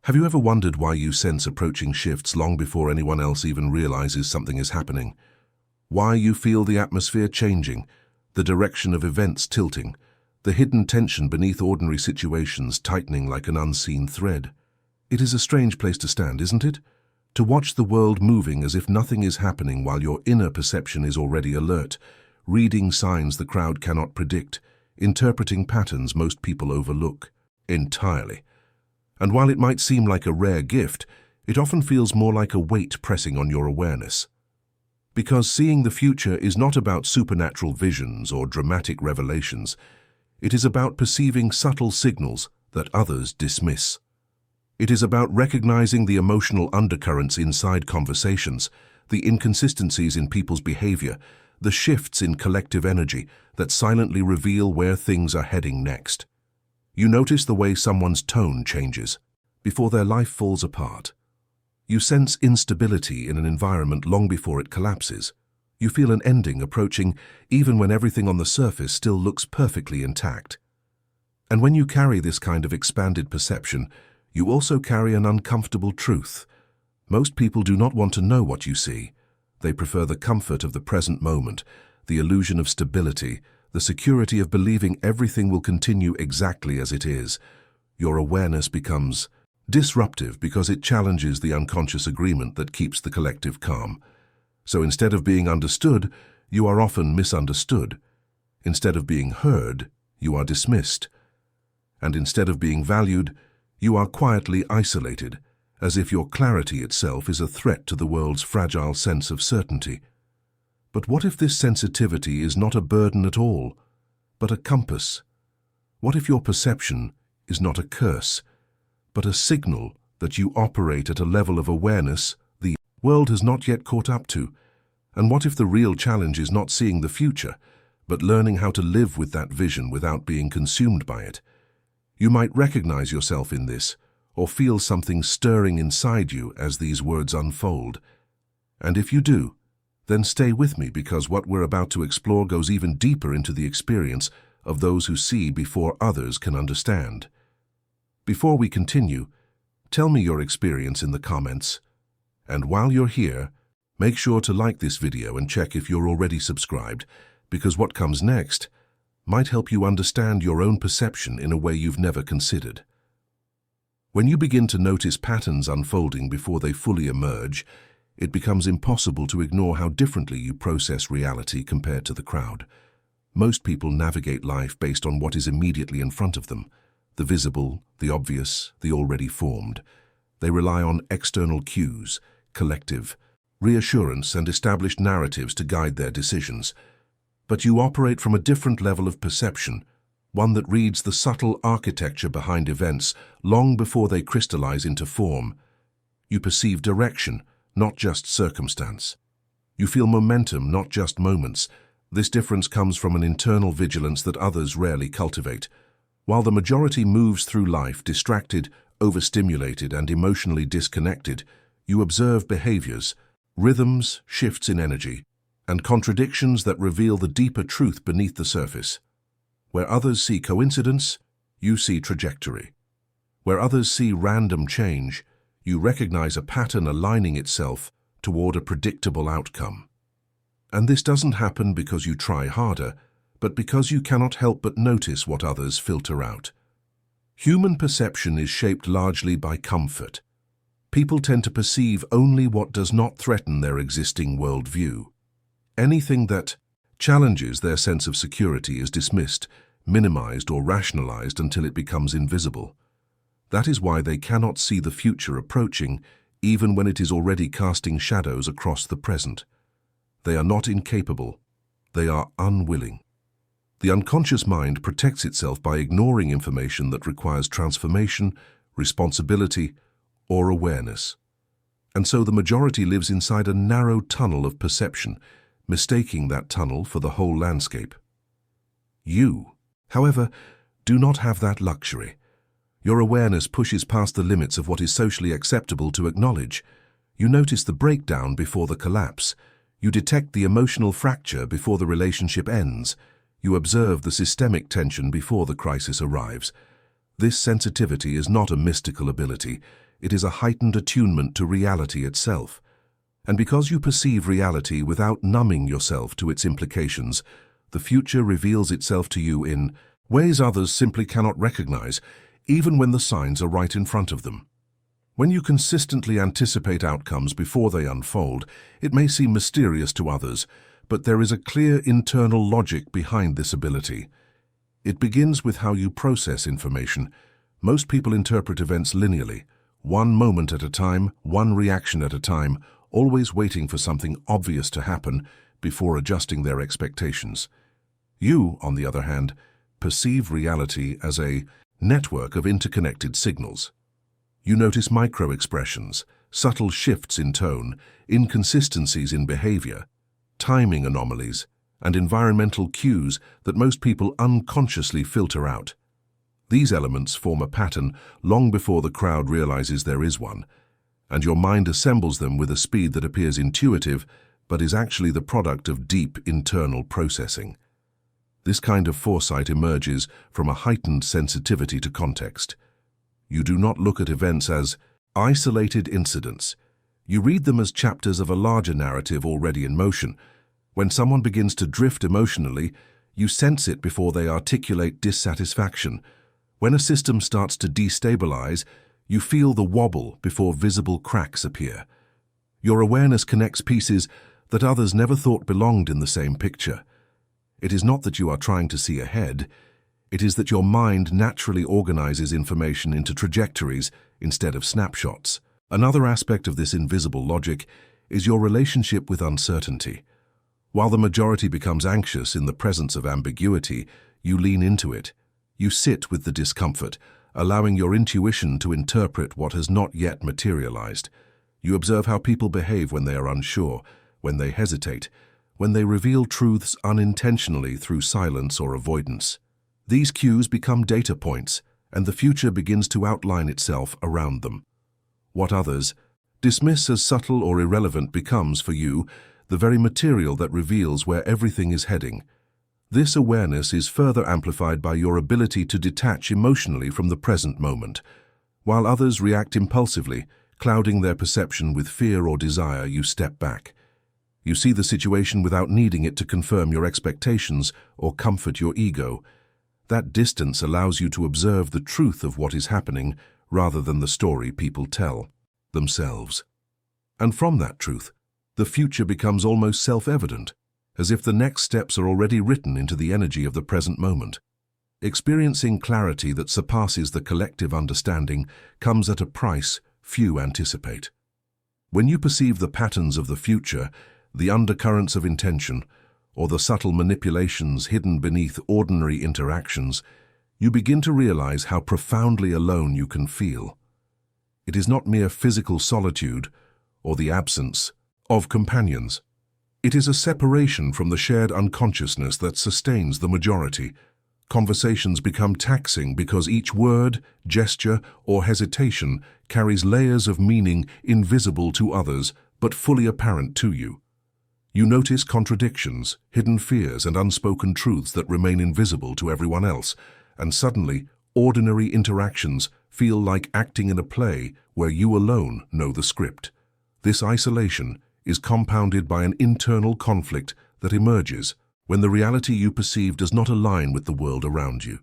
Have you ever wondered why you sense approaching shifts long before anyone else even realizes something is happening? Why you feel the atmosphere changing, the direction of events tilting, the hidden tension beneath ordinary situations tightening like an unseen thread? It is a strange place to stand, isn't it? To watch the world moving as if nothing is happening while your inner perception is already alert, reading signs the crowd cannot predict, interpreting patterns most people overlook entirely. And while it might seem like a rare gift, it often feels more like a weight pressing on your awareness. Because seeing the future is not about supernatural visions or dramatic revelations. It is about perceiving subtle signals that others dismiss. It is about recognizing the emotional undercurrents inside conversations, the inconsistencies in people's behavior, the shifts in collective energy that silently reveal where things are heading next. You notice the way someone's tone changes before their life falls apart. You sense instability in an environment long before it collapses. You feel an ending approaching even when everything on the surface still looks perfectly intact. And when you carry this kind of expanded perception, you also carry an uncomfortable truth. Most people do not want to know what you see. They prefer the comfort of the present moment, the illusion of stability, the security of believing everything will continue exactly as it is. Your awareness becomes disruptive because it challenges the unconscious agreement that keeps the collective calm. So instead of being understood, you are often misunderstood. Instead of being heard, you are dismissed. And instead of being valued, you are quietly isolated, as if your clarity itself is a threat to the world's fragile sense of certainty. But what if this sensitivity is not a burden at all, but a compass? What if your perception is not a curse, but a signal that you operate at a level of awareness the world has not yet caught up to? And what if the real challenge is not seeing the future, but learning how to live with that vision without being consumed by it? You might recognize yourself in this, or feel something stirring inside you as these words unfold. And if you do, then stay with me, because what we're about to explore goes even deeper into the experience of those who see before others can understand. Before we continue, tell me your experience in the comments. And while you're here, make sure to like this video and check if you're already subscribed, because what comes next might help you understand your own perception in a way you've never considered. When you begin to notice patterns unfolding before they fully emerge, it becomes impossible to ignore how differently you process reality compared to the crowd. Most people navigate life based on what is immediately in front of them, the visible, the obvious, the already formed. They rely on external cues, collective reassurance, and established narratives to guide their decisions. But you operate from a different level of perception, one that reads the subtle architecture behind events long before they crystallize into form. You perceive direction, not just circumstance. You feel momentum, not just moments. This difference comes from an internal vigilance that others rarely cultivate. While the majority moves through life distracted, overstimulated, and emotionally disconnected, you observe behaviors, rhythms, shifts in energy, and contradictions that reveal the deeper truth beneath the surface. Where others see coincidence, you see trajectory. Where others see random change, you recognize a pattern aligning itself toward a predictable outcome. And this doesn't happen because you try harder, but because you cannot help but notice what others filter out. Human perception is shaped largely by comfort. People tend to perceive only what does not threaten their existing worldview. Anything that challenges their sense of security is dismissed, minimized, or rationalized until it becomes invisible. That is why they cannot see the future approaching, even when it is already casting shadows across the present. They are not incapable. They are unwilling. The unconscious mind protects itself by ignoring information that requires transformation, responsibility, or awareness. And so the majority lives inside a narrow tunnel of perception, mistaking that tunnel for the whole landscape. You, however, do not have that luxury. Your awareness pushes past the limits of what is socially acceptable to acknowledge. You notice the breakdown before the collapse. You detect the emotional fracture before the relationship ends. You observe the systemic tension before the crisis arrives. This sensitivity is not a mystical ability. it is a heightened attunement to reality itself. And because you perceive reality without numbing yourself to its implications, the future reveals itself to you in ways others simply cannot recognize, even when the signs are right in front of them. When you consistently anticipate outcomes before they unfold, it may seem mysterious to others, but there is a clear internal logic behind this ability. It begins with how you process information. Most people interpret events linearly, one moment at a time, one reaction at a time, always waiting for something obvious to happen before adjusting their expectations. You, on the other hand, perceive reality as a network of interconnected signals. You notice micro-expressions, subtle shifts in tone, inconsistencies in behavior, timing anomalies, and environmental cues that most people unconsciously filter out. These elements form a pattern long before the crowd realizes there is one, and your mind assembles them with a speed that appears intuitive, but is actually the product of deep internal processing. This kind of foresight emerges from a heightened sensitivity to context. You do not look at events as isolated incidents. You read them as chapters of a larger narrative already in motion. When someone begins to drift emotionally, you sense it before they articulate dissatisfaction. When a system starts to destabilize, you feel the wobble before visible cracks appear. Your awareness connects pieces that others never thought belonged in the same picture. It is not that you are trying to see ahead. It is that your mind naturally organizes information into trajectories instead of snapshots. Another aspect of this invisible logic is your relationship with uncertainty. While the majority becomes anxious in the presence of ambiguity, you lean into it. You sit with the discomfort, allowing your intuition to interpret what has not yet materialized. You observe how people behave when they are unsure, when they hesitate, when they reveal truths unintentionally through silence or avoidance. These cues become data points, and the future begins to outline itself around them. What others dismiss as subtle or irrelevant becomes, for you, the very material that reveals where everything is heading. This awareness is further amplified by your ability to detach emotionally from the present moment. While others react impulsively, clouding their perception with fear or desire, you step back. You see the situation without needing it to confirm your expectations or comfort your ego. That distance allows you to observe the truth of what is happening rather than the story people tell themselves. And from that truth, the future becomes almost self-evident, as if the next steps are already written into the energy of the present moment. Experiencing clarity that surpasses the collective understanding comes at a price few anticipate. When you perceive the patterns of the future, the undercurrents of intention, or the subtle manipulations hidden beneath ordinary interactions, you begin to realize how profoundly alone you can feel. It is not mere physical solitude or the absence of companions. It is a separation from the shared unconsciousness that sustains the majority. Conversations become taxing because each word, gesture, or hesitation carries layers of meaning invisible to others but fully apparent to you. You notice contradictions, hidden fears, and unspoken truths that remain invisible to everyone else, and suddenly, ordinary interactions feel like acting in a play where you alone know the script. This isolation is compounded by an internal conflict that emerges when the reality you perceive does not align with the world around you.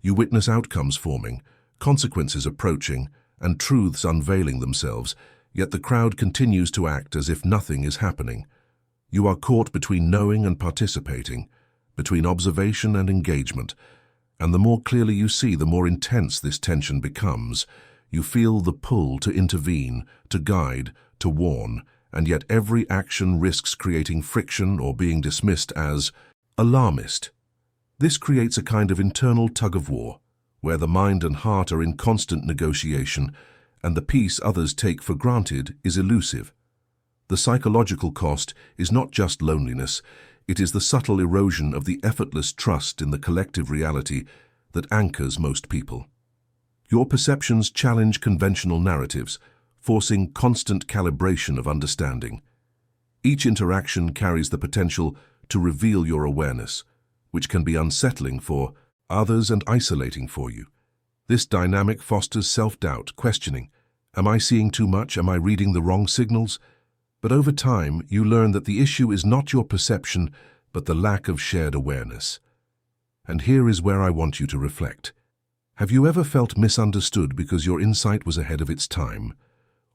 You witness outcomes forming, consequences approaching, and truths unveiling themselves, yet the crowd continues to act as if nothing is happening. You are caught between knowing and participating, between observation and engagement, and the more clearly you see, the more intense this tension becomes. You feel the pull to intervene, to guide, to warn, and yet every action risks creating friction or being dismissed as alarmist. This creates a kind of internal tug-of-war, where the mind and heart are in constant negotiation, and the peace others take for granted is elusive. The psychological cost is not just loneliness, it is the subtle erosion of the effortless trust in the collective reality that anchors most people. Your perceptions challenge conventional narratives, forcing constant calibration of understanding. Each interaction carries the potential to reveal your awareness, which can be unsettling for others and isolating for you. This dynamic fosters self-doubt, questioning, Am I seeing too much? Am I reading the wrong signals? But over time, you learn that the issue is not your perception, but the lack of shared awareness. And here is where I want you to reflect. Have you ever felt misunderstood because your insight was ahead of its time?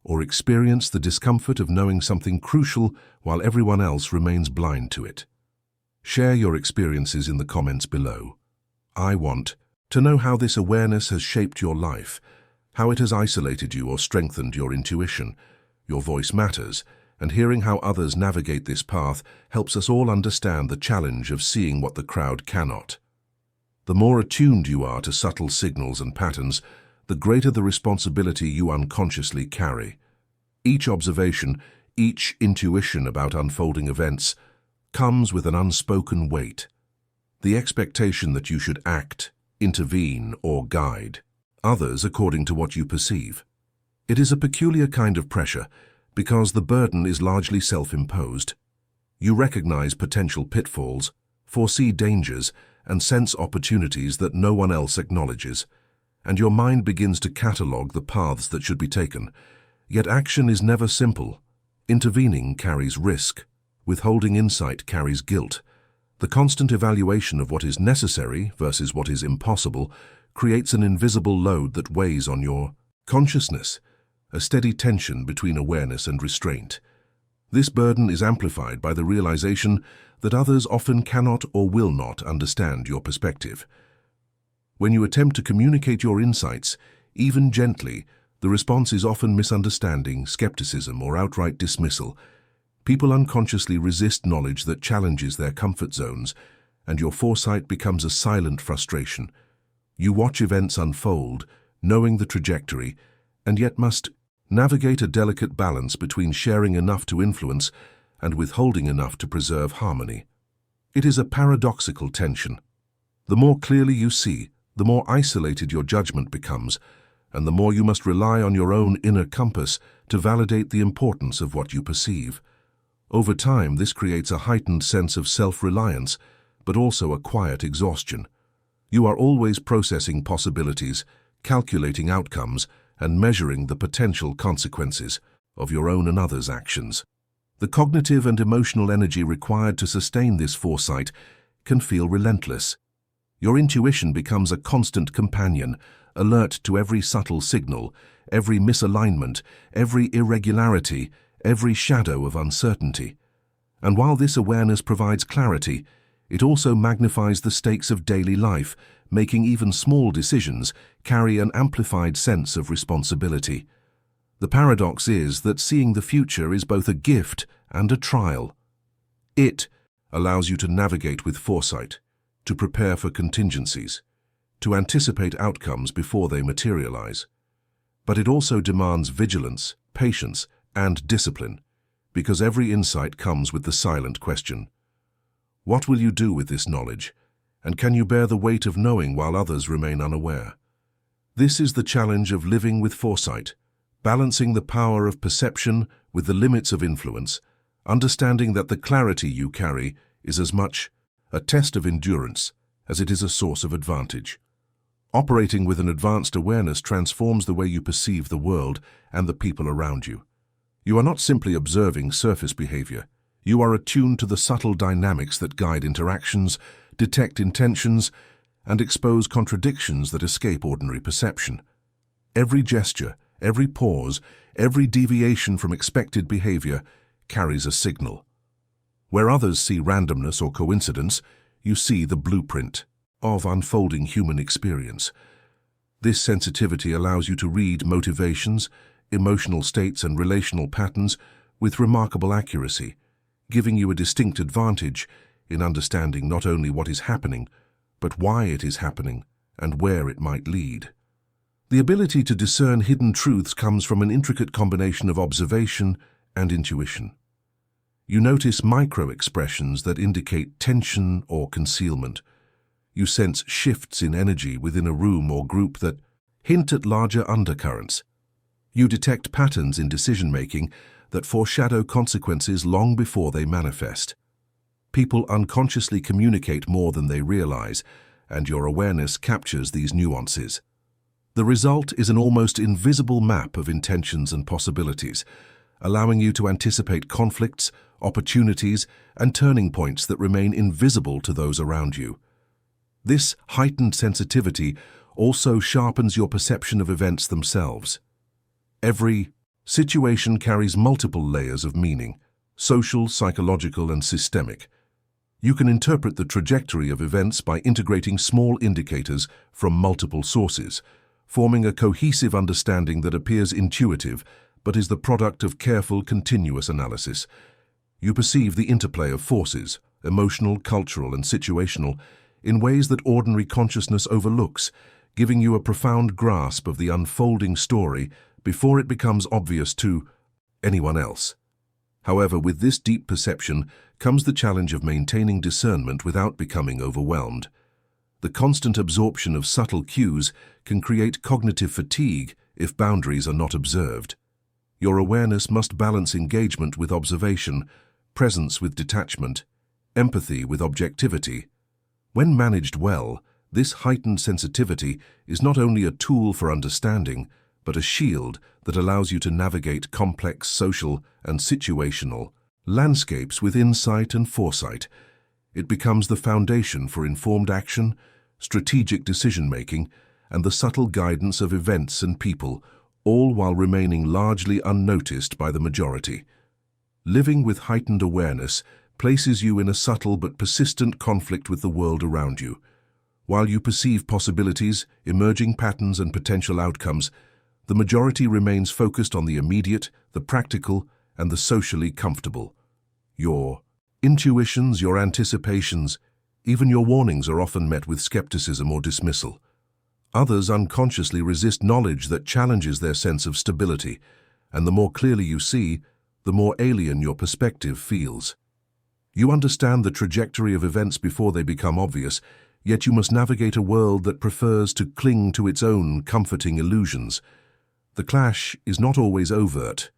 Or experienced the discomfort of knowing something crucial while everyone else remains blind to it? Share your experiences in the comments below. I want to know how this awareness has shaped your life, how it has isolated you or strengthened your intuition. Your voice matters, and hearing how others navigate this path helps us all understand the challenge of seeing what the crowd cannot. The more attuned you are to subtle signals and patterns, the greater the responsibility you unconsciously carry. Each observation, each intuition about unfolding events, comes with an unspoken weight. The expectation that you should act, intervene, or guide others according to what you perceive. It is a peculiar kind of pressure because the burden is largely self-imposed. You recognize potential pitfalls, foresee dangers, and sense opportunities that no one else acknowledges, and your mind begins to catalogue the paths that should be taken. Yet action is never simple. Intervening carries risk. Withholding insight carries guilt. The constant evaluation of what is necessary versus what is impossible creates an invisible load that weighs on your consciousness, a steady tension between awareness and restraint. This burden is amplified by the realization that others often cannot or will not understand your perspective. When you attempt to communicate your insights, even gently, the response is often misunderstanding, skepticism, or outright dismissal. People unconsciously resist knowledge that challenges their comfort zones, and your foresight becomes a silent frustration. You watch events unfold, knowing the trajectory, and yet must navigate a delicate balance between sharing enough to influence and withholding enough to preserve harmony. It is a paradoxical tension. The more clearly you see, the more isolated your judgment becomes, and the more you must rely on your own inner compass to validate the importance of what you perceive. Over time, this creates a heightened sense of self-reliance, but also a quiet exhaustion. You are always processing possibilities, calculating outcomes, and measuring the potential consequences of your own and others' actions. The cognitive and emotional energy required to sustain this foresight can feel relentless. Your intuition becomes a constant companion, alert to every subtle signal, every misalignment, every irregularity, every shadow of uncertainty. And while this awareness provides clarity, it also magnifies the stakes of daily life, making even small decisions carry an amplified sense of responsibility. The paradox is that seeing the future is both a gift and a trial. It allows you to navigate with foresight, to prepare for contingencies, to anticipate outcomes before they materialize. But it also demands vigilance, patience, and discipline, because every insight comes with the silent question: what will you do with this knowledge, and can you bear the weight of knowing while others remain unaware? This is the challenge of living with foresight, balancing the power of perception with the limits of influence, understanding that the clarity you carry is as much a test of endurance as it is a source of advantage. Operating with an advanced awareness transforms the way you perceive the world and the people around you. You are not simply observing surface behavior. You are attuned to the subtle dynamics that guide interactions, detect intentions, and expose contradictions that escape ordinary perception. Every gesture, every pause, every deviation from expected behavior carries a signal. Where others see randomness or coincidence, you see the blueprint of unfolding human experience. This sensitivity allows you to read motivations, emotional states, and relational patterns with remarkable accuracy, giving you a distinct advantage in understanding not only what is happening, but why it is happening and where it might lead. The ability to discern hidden truths comes from an intricate combination of observation and intuition. You notice micro-expressions that indicate tension or concealment. You sense shifts in energy within a room or group that hint at larger undercurrents. You detect patterns in decision-making that foreshadow consequences long before they manifest. People unconsciously communicate more than they realize, and your awareness captures these nuances. The result is an almost invisible map of intentions and possibilities, allowing you to anticipate conflicts, opportunities, and turning points that remain invisible to those around you. This heightened sensitivity also sharpens your perception of events themselves. Every situation carries multiple layers of meaning: social, psychological, and systemic. You can interpret the trajectory of events by integrating small indicators from multiple sources, forming a cohesive understanding that appears intuitive but is the product of careful, continuous analysis. You perceive the interplay of forces, emotional, cultural, and situational, in ways that ordinary consciousness overlooks, giving you a profound grasp of the unfolding story before it becomes obvious to anyone else. However, with this deep perception comes the challenge of maintaining discernment without becoming overwhelmed. The constant absorption of subtle cues can create cognitive fatigue if boundaries are not observed. Your awareness must balance engagement with observation, presence with detachment, empathy with objectivity. When managed well, this heightened sensitivity is not only a tool for understanding, but a shield that allows you to navigate complex social and situational landscapes with insight and foresight. It becomes the foundation for informed action, strategic decision-making, and the subtle guidance of events and people, all while remaining largely unnoticed by the majority. Living with heightened awareness places you in a subtle but persistent conflict with the world around you. While you perceive possibilities, emerging patterns, and potential outcomes, the majority remains focused on the immediate, the practical, and the socially comfortable. Your intuitions, your anticipations, even your warnings are often met with skepticism or dismissal. Others unconsciously resist knowledge that challenges their sense of stability, and the more clearly you see, the more alien your perspective feels. You understand the trajectory of events before they become obvious, yet you must navigate a world that prefers to cling to its own comforting illusions. The clash is not always overt,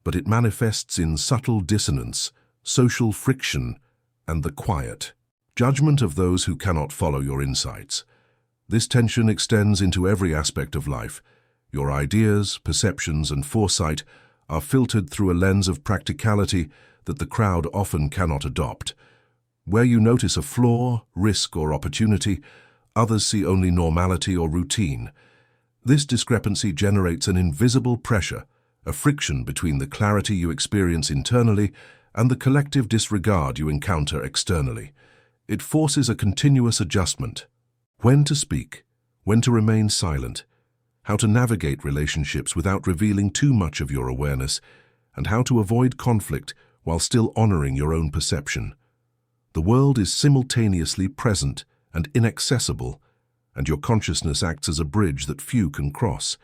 but it manifests in subtle dissonance, social friction, and the quiet judgment of those who cannot follow your insights. This tension extends into every aspect of life. Your ideas, perceptions, and foresight are filtered through a lens of practicality that the crowd often cannot adopt. Where you notice a flaw, risk, or opportunity, others see only normality or routine. This discrepancy generates an invisible pressure, a friction between the clarity you experience internally and the collective disregard you encounter externally. It forces a continuous adjustment. When to speak, when to remain silent, how to navigate relationships without revealing too much of your awareness, and how to avoid conflict while still honoring your own perception. The world is simultaneously present and inaccessible, and your consciousness acts as a bridge that few can cross.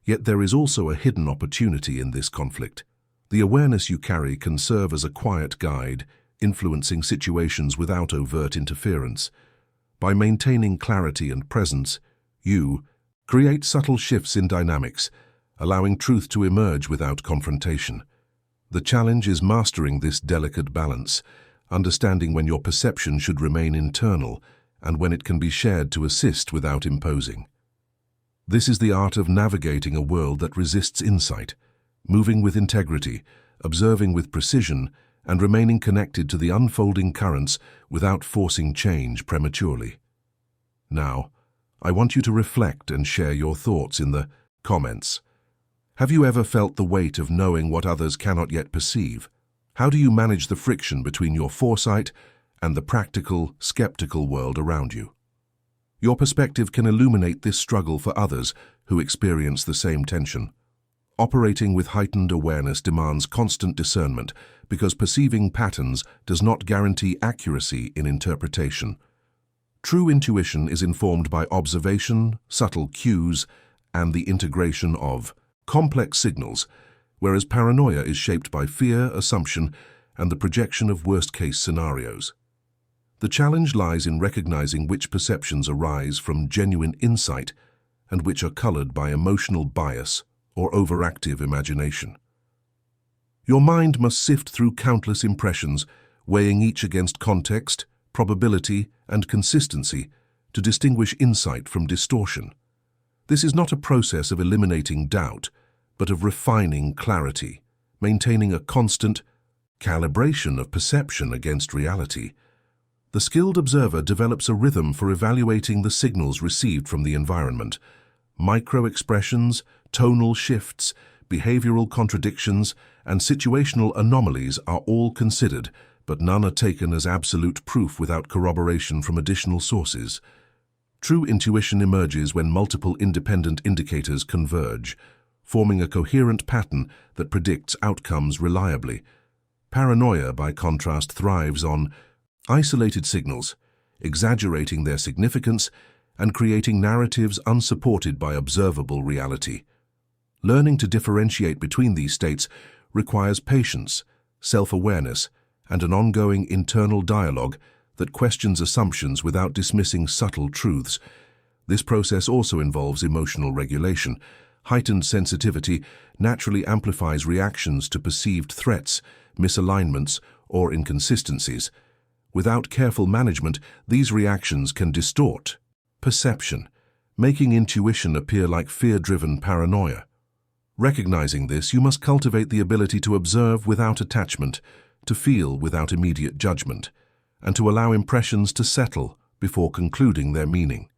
Yet there is also a hidden opportunity in this conflict. The awareness you carry can serve as a quiet guide, influencing situations without overt interference. By maintaining clarity and presence, you create subtle shifts in dynamics, allowing truth to emerge without confrontation. The challenge is mastering this delicate balance, understanding when your perception should remain internal and when it can be shared to assist without imposing. This is the art of navigating a world that resists insight, moving with integrity, observing with precision, and remaining connected to the unfolding currents without forcing change prematurely. Now, I want you to reflect and share your thoughts in the comments. Have you ever felt the weight of knowing what others cannot yet perceive? How do you manage the friction between your foresight and the practical, skeptical world around you? Your perspective can illuminate this struggle for others who experience the same tension. Operating with heightened awareness demands constant discernment because perceiving patterns does not guarantee accuracy in interpretation. True intuition is informed by observation, subtle cues, and the integration of complex signals, whereas paranoia is shaped by fear, assumption, and the projection of worst-case scenarios. The challenge lies in recognizing which perceptions arise from genuine insight and which are colored by emotional bias or overactive imagination. Your mind must sift through countless impressions, weighing each against context, probability, and consistency to distinguish insight from distortion. This is not a process of eliminating doubt, but of refining clarity, maintaining a constant calibration of perception against reality. The skilled observer develops a rhythm for evaluating the signals received from the environment. Micro-expressions, tonal shifts, behavioral contradictions, and situational anomalies are all considered, but none are taken as absolute proof without corroboration from additional sources. True intuition emerges when multiple independent indicators converge, forming a coherent pattern that predicts outcomes reliably. Paranoia, by contrast, thrives on isolated signals, exaggerating their significance and creating narratives unsupported by observable reality. Learning to differentiate between these states requires patience, self-awareness, and an ongoing internal dialogue that questions assumptions without dismissing subtle truths. This process also involves emotional regulation. Heightened sensitivity naturally amplifies reactions to perceived threats, misalignments, or inconsistencies. Without careful management, these reactions can distort perception, making intuition appear like fear-driven paranoia. Recognizing this, you must cultivate the ability to observe without attachment, to feel without immediate judgment, and to allow impressions to settle before concluding their meaning.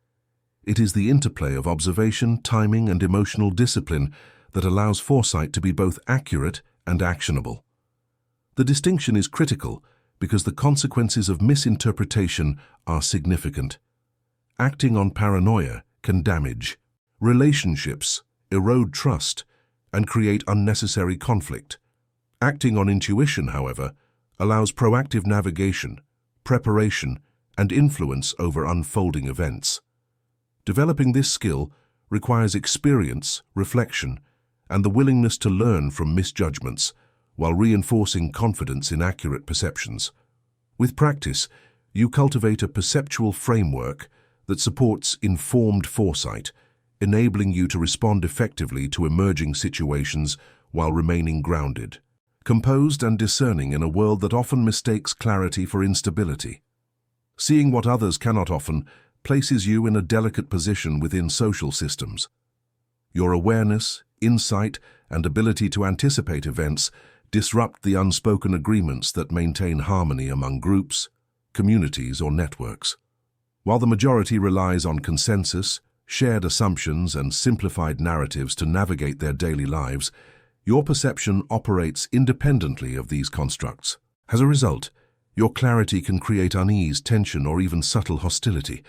It is the interplay of observation, timing, and emotional discipline that allows foresight to be both accurate and actionable. The distinction is critical because the consequences of misinterpretation are significant. Acting on paranoia can damage relationships, erode trust, and create unnecessary conflict. Acting on intuition, however, allows proactive navigation, preparation, and influence over unfolding events. Developing this skill requires experience, reflection, and the willingness to learn from misjudgments while reinforcing confidence in accurate perceptions. With practice, you cultivate a perceptual framework that supports informed foresight, enabling you to respond effectively to emerging situations while remaining grounded, composed and discerning in a world that often mistakes clarity for instability. Seeing what others cannot often places you in a delicate position within social systems. Your awareness, insight, and ability to anticipate events disrupt the unspoken agreements that maintain harmony among groups, communities, or networks. While the majority relies on consensus, shared assumptions, and simplified narratives to navigate their daily lives, your perception operates independently of these constructs. As a result, your clarity can create unease, tension, or even subtle hostility,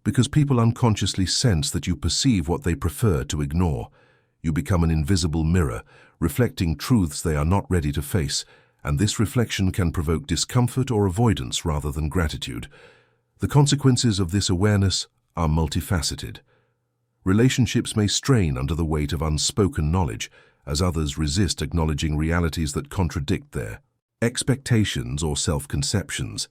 because people unconsciously sense that you perceive what they prefer to ignore. You become an invisible mirror, reflecting truths they are not ready to face, and this reflection can provoke discomfort or avoidance rather than gratitude. The consequences of this awareness are multifaceted. Relationships may strain under the weight of unspoken knowledge, as others resist acknowledging realities that contradict their expectations or self-conceptions.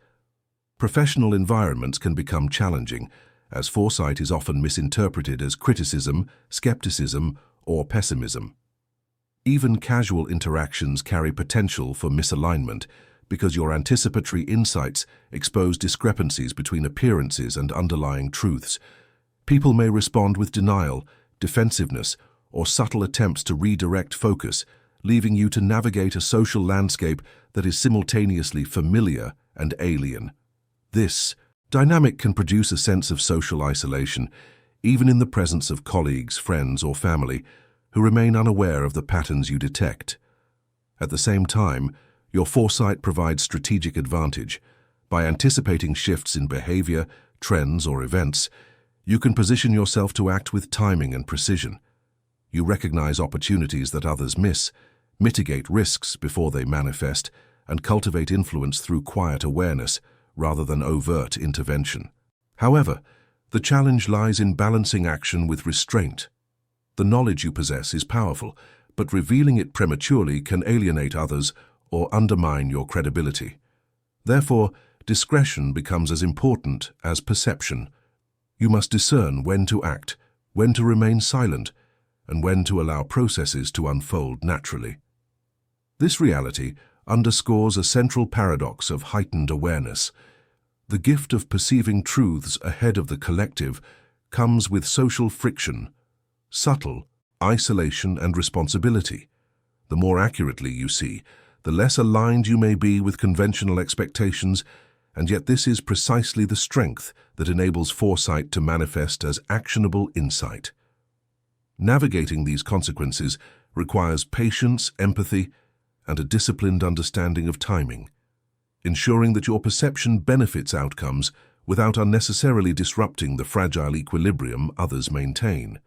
Professional environments can become challenging, as foresight is often misinterpreted as criticism, skepticism, or pessimism. Even casual interactions carry potential for misalignment because your anticipatory insights expose discrepancies between appearances and underlying truths. People may respond with denial, defensiveness, or subtle attempts to redirect focus, leaving you to navigate a social landscape that is simultaneously familiar and alien. This dynamic can produce a sense of social isolation, even in the presence of colleagues, friends, or family, who remain unaware of the patterns you detect. At the same time, your foresight provides strategic advantage. By anticipating shifts in behavior, trends, or events, you can position yourself to act with timing and precision. You recognize opportunities that others miss, mitigate risks before they manifest, and cultivate influence through quiet awareness rather than overt intervention. However, the challenge lies in balancing action with restraint. The knowledge you possess is powerful, but revealing it prematurely can alienate others or undermine your credibility. Therefore, discretion becomes as important as perception. You must discern when to act, when to remain silent, and when to allow processes to unfold naturally. This reality underscores a central paradox of heightened awareness. The gift of perceiving truths ahead of the collective comes with social friction, subtle, isolation and responsibility. The more accurately you see, the less aligned you may be with conventional expectations, and yet this is precisely the strength that enables foresight to manifest as actionable insight. Navigating these consequences requires patience, empathy, and a disciplined understanding of timing, ensuring that your perception benefits outcomes without unnecessarily disrupting the fragile equilibrium others maintain.